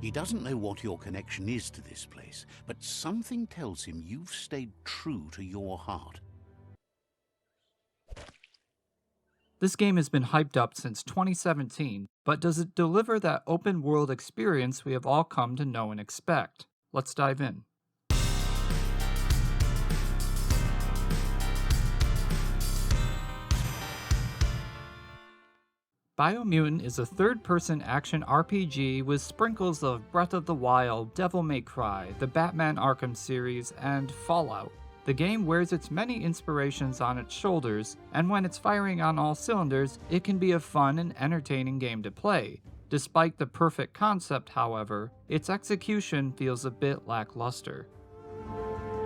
He doesn't know what your connection is to this place, but something tells him you've stayed true to your heart. This game has been hyped up since 2017, but does it deliver that open world experience we have all come to know and expect? Let's dive in. Biomutant is a third-person action RPG with sprinkles of Breath of the Wild, Devil May Cry, the Batman Arkham series, and Fallout. The game wears its many inspirations on its shoulders, and when it's firing on all cylinders, it can be a fun and entertaining game to play. Despite the perfect concept, however, its execution feels a bit lackluster.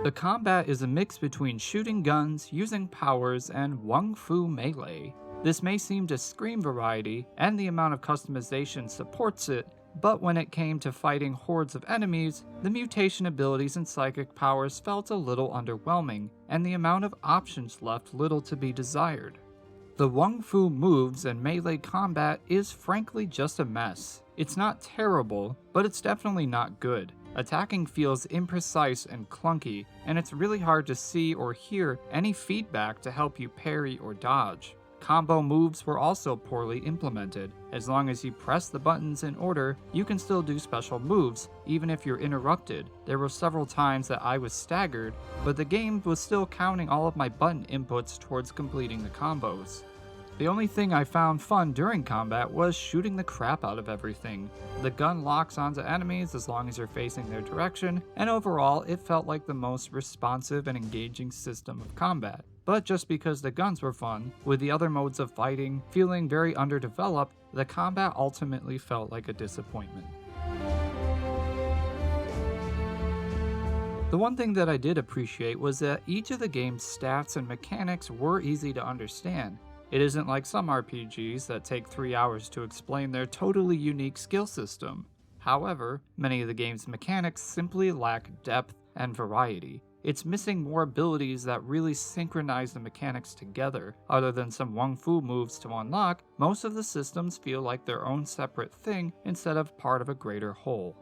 The combat is a mix between shooting guns, using powers, and Wung Fu melee. This may seem to scream variety, and the amount of customization supports it, but when it came to fighting hordes of enemies, the mutation abilities and psychic powers felt a little underwhelming, and the amount of options left little to be desired. The Wung Fu moves and melee combat is frankly just a mess. It's not terrible, but it's definitely not good. Attacking feels imprecise and clunky, and it's really hard to see or hear any feedback to help you parry or dodge. Combo moves were also poorly implemented. As long as you press the buttons in order, you can still do special moves, even if you're interrupted. There were several times that I was staggered, but the game was still counting all of my button inputs towards completing the combos. The only thing I found fun during combat was shooting the crap out of everything. The gun locks onto enemies as long as you're facing their direction, and overall it felt like the most responsive and engaging system of combat. But just because the guns were fun, with the other modes of fighting feeling very underdeveloped, the combat ultimately felt like a disappointment. The one thing that I did appreciate was that each of the game's stats and mechanics were easy to understand. It isn't like some RPGs that take 3 hours to explain their totally unique skill system. However, many of the game's mechanics simply lack depth and variety. It's missing more abilities that really synchronize the mechanics together. Other than some Wung Fu moves to unlock, most of the systems feel like their own separate thing instead of part of a greater whole.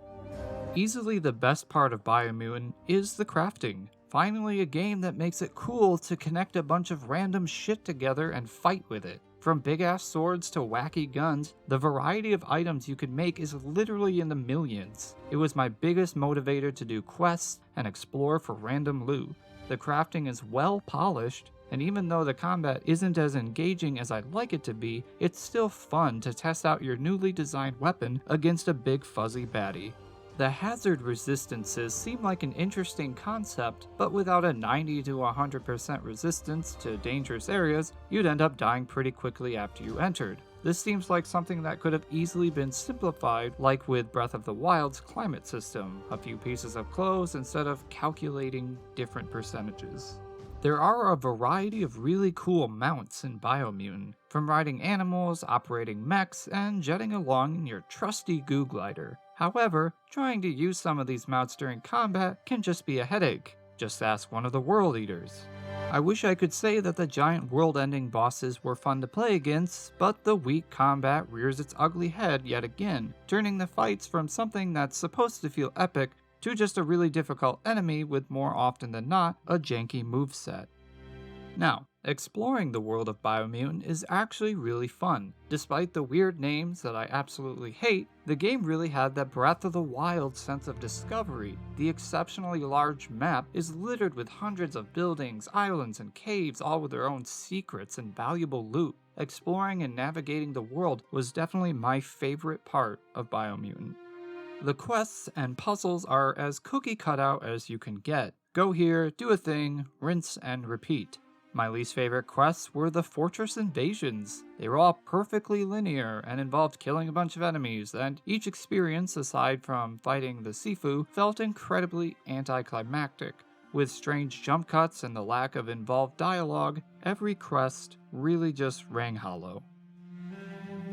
Easily the best part of Biomutant is the crafting. Finally a game that makes it cool to connect a bunch of random shit together and fight with it. From big-ass swords to wacky guns, the variety of items you can make is literally in the millions. It was my biggest motivator to do quests and explore for random loot. The crafting is well polished, and even though the combat isn't as engaging as I'd like it to be, it's still fun to test out your newly designed weapon against a big fuzzy baddie. The hazard resistances seem like an interesting concept, but without a 90 to 100% resistance to dangerous areas, you'd end up dying pretty quickly after you entered. This seems like something that could have easily been simplified, like with Breath of the Wild's climate system, a few pieces of clothes instead of calculating different percentages. There are a variety of really cool mounts in Biomutant, from riding animals, operating mechs, and jetting along in your trusty goo glider. However, trying to use some of these mounts during combat can just be a headache. Just ask one of the World Eaters. I wish I could say that the giant world-ending bosses were fun to play against, but the weak combat rears its ugly head yet again, turning the fights from something that's supposed to feel epic to just a really difficult enemy with more often than not a janky moveset. Now, exploring the world of Biomutant is actually really fun. Despite the weird names that I absolutely hate, the game really had that Breath of the Wild sense of discovery. The exceptionally large map is littered with hundreds of buildings, islands, and caves, all with their own secrets and valuable loot. Exploring and navigating the world was definitely my favorite part of Biomutant. The quests and puzzles are as cookie cutout as you can get. Go here, do a thing, rinse and repeat. My least favorite quests were the fortress invasions. They were all perfectly linear and involved killing a bunch of enemies, and each experience, aside from fighting the Sifu, felt incredibly anticlimactic. With strange jump cuts and the lack of involved dialogue, every quest really just rang hollow.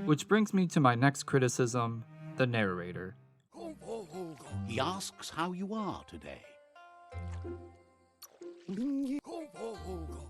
Which brings me to my next criticism, the narrator. He asks how you are today.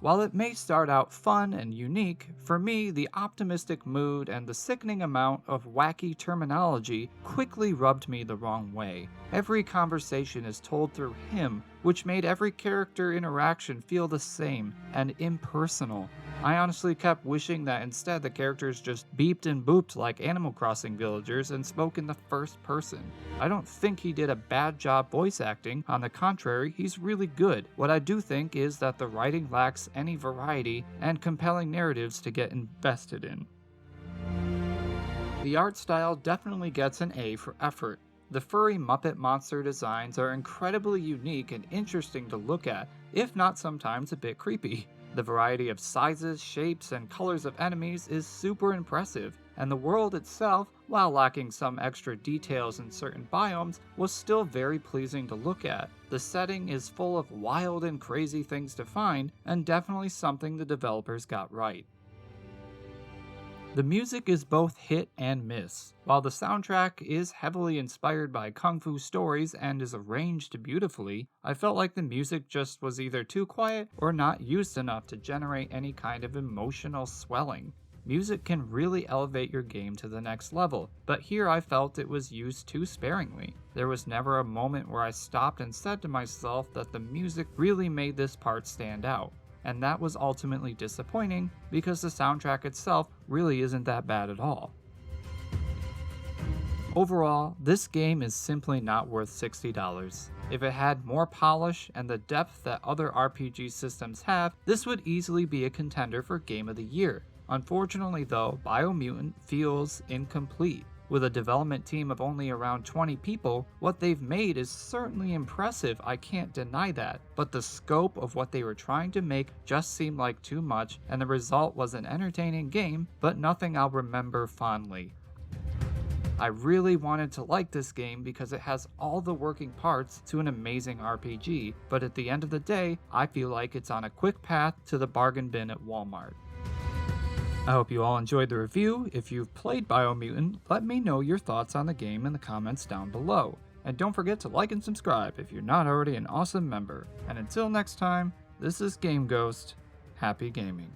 While it may start out fun and unique, for me, the optimistic mood and the sickening amount of wacky terminology quickly rubbed me the wrong way. Every conversation is told through him, which made every character interaction feel the same and impersonal. I honestly kept wishing that instead the characters just beeped and booped like Animal Crossing villagers and spoke in the first person. I don't think he did a bad job voice acting, on the contrary, he's really good. What I do think is that the writing lacks any variety and compelling narratives to get invested in. The art style definitely gets an A for effort. The furry Muppet monster designs are incredibly unique and interesting to look at, if not sometimes a bit creepy. The variety of sizes, shapes, and colors of enemies is super impressive, and the world itself, while lacking some extra details in certain biomes, was still very pleasing to look at. The setting is full of wild and crazy things to find, and definitely something the developers got right. The music is both hit and miss. While the soundtrack is heavily inspired by kung fu stories and is arranged beautifully, I felt like the music just was either too quiet or not used enough to generate any kind of emotional swelling. Music can really elevate your game to the next level, but here I felt it was used too sparingly. There was never a moment where I stopped and said to myself that the music really made this part stand out. And that was ultimately disappointing because the soundtrack itself really isn't that bad at all. Overall, this game is simply not worth $60. If it had more polish and the depth that other RPG systems have, this would easily be a contender for Game of the Year. Unfortunately though, Biomutant feels incomplete. With a development team of only around 20 people, what they've made is certainly impressive, I can't deny that, but the scope of what they were trying to make just seemed like too much, and the result was an entertaining game, but nothing I'll remember fondly. I really wanted to like this game because it has all the working parts to an amazing RPG, but at the end of the day, I feel like it's on a quick path to the bargain bin at Walmart. I hope you all enjoyed the review. If you've played Biomutant, let me know your thoughts on the game in the comments down below. And don't forget to like and subscribe if you're not already an awesome member. And until next time, this is Game Ghost. Happy gaming.